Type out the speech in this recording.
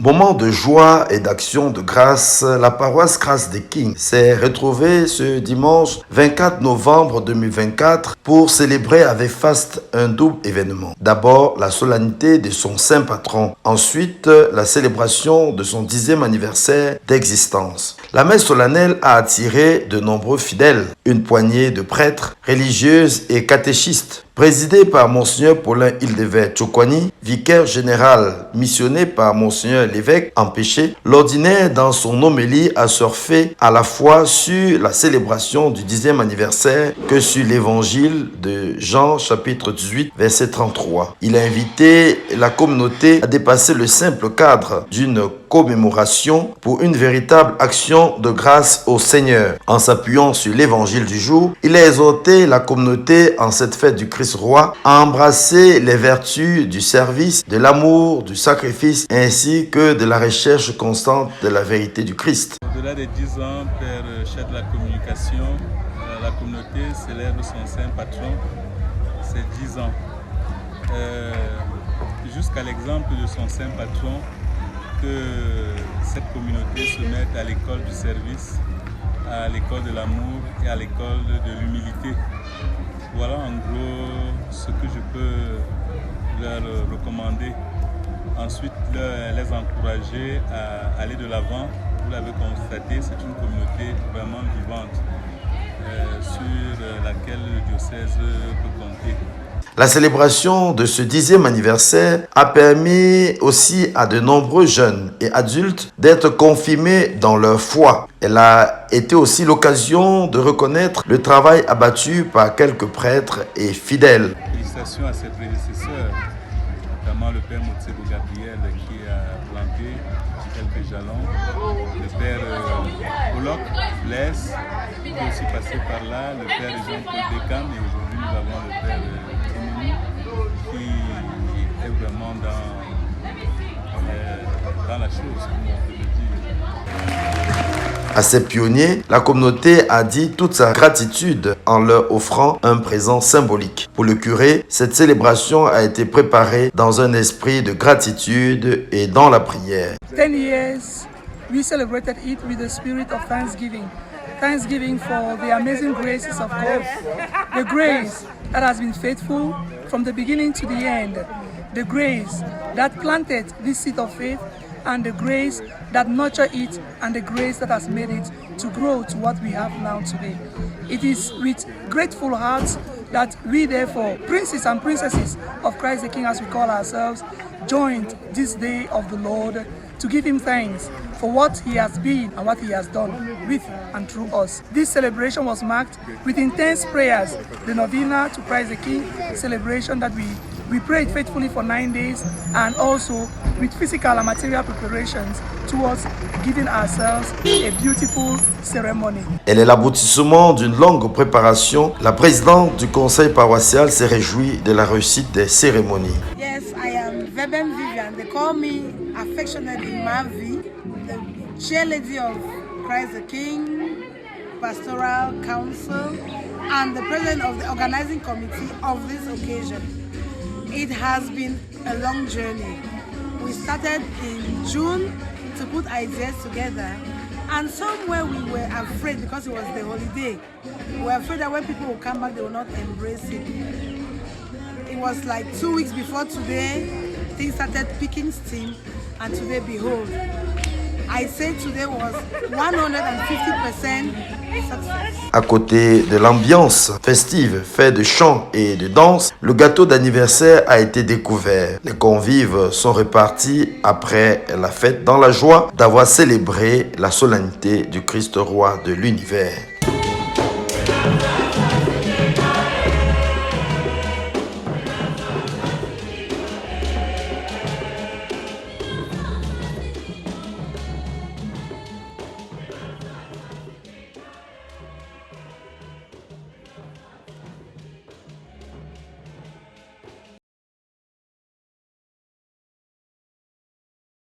Moment de joie et d'action de grâce, la paroisse Grâce des Kings s'est retrouvée ce dimanche 24 novembre 2024 pour célébrer avec faste un double événement. D'abord, la solennité de son saint patron. Ensuite, la célébration de son 10e anniversaire d'existence. La messe solennelle a attiré de nombreux fidèles, une poignée de prêtres, religieuses et catéchistes. Présidé par Monseigneur Paulin Hildevert Tchokwani, vicaire général missionné par Monseigneur l'évêque empêché, l'ordinaire dans son homélie a surfé à la fois sur la célébration du 10e anniversaire que sur l'évangile de Jean chapitre 18 verset 33. Il a invité la communauté à dépasser le simple cadre d'une commémoration pour une véritable action de grâce au Seigneur. En s'appuyant sur l'évangile du jour, il a exhorté la communauté en cette fête du Christ roi à embrasser les vertus du service, de l'amour, du sacrifice ainsi que de la recherche constante de la vérité du Christ. Au-delà des 10 ans, Père chef de la communication, la communauté célèbre son saint patron, c'est 10 ans. Jusqu'à l'exemple de son saint patron, que cette communauté se mette à l'école du service, à l'école de l'amour et à l'école de l'humilité. Voilà en gros ce que je peux leur recommander. Ensuite, les encourager à aller de l'avant. Vous l'avez constaté, c'est une communauté vraiment vivante sur laquelle le diocèse peut compter. La célébration de ce 10e anniversaire a permis aussi à de nombreux jeunes et adultes d'être confirmés dans leur foi. Elle a été aussi l'occasion de reconnaître le travail abattu par quelques prêtres et fidèles. Félicitations à ses prédécesseurs, notamment le Père Motsebo Gabriel qui a planté quelques jalons, le Père Pollock, Blaise, qui est aussi passé par là, le Père Jean-Paul Bécam et aujourd'hui nous avons le Père qui est vraiment dans la chose, comme on peut le dire. À ces pionniers, la communauté a dit toute sa gratitude en leur offrant un présent symbolique. Pour le curé, cette célébration a été préparée dans un esprit de gratitude et dans la prière. 10 years, we celebrated it with the spirit of thanksgiving. Thanksgiving for the amazing graces of God, the grace that has been faithful from the beginning to the end, the grace that planted this seed of faith, and the grace that nurtured it, and the grace that has made it to grow to what we have now today. It is with grateful hearts that we therefore, princes and princesses of Christ the King as we call ourselves, joined this day of the Lord to give him thanks for what he has been and what he has done with and through us. This celebration was marked with intense prayers, the novena to Christ the King celebration that we prayed faithfully for 9 days, and also with physical and material preparations towards giving ourselves a beautiful ceremony. Elle est l'aboutissement d'une longue préparation. La présidente du conseil paroissial s'est réjouie de la réussite des cérémonies. Yes, I am Veben Vivian. They call me affectionately Mavi, the chair lady of Christ the King Pastoral Council and the president of the organizing committee of this occasion. It has been a long journey. We started in June to put ideas together, and somewhere we were afraid because it was the holiday. We were afraid that when people will come back, they will not embrace it. It was like 2 weeks before today, things started picking steam, and today, behold, I say today was 150% success. À côté de l'ambiance festive, faite de chants et de danse, le gâteau d'anniversaire a été découvert. Les convives sont repartis après la fête dans la joie d'avoir célébré la solennité du Christ roi de l'univers.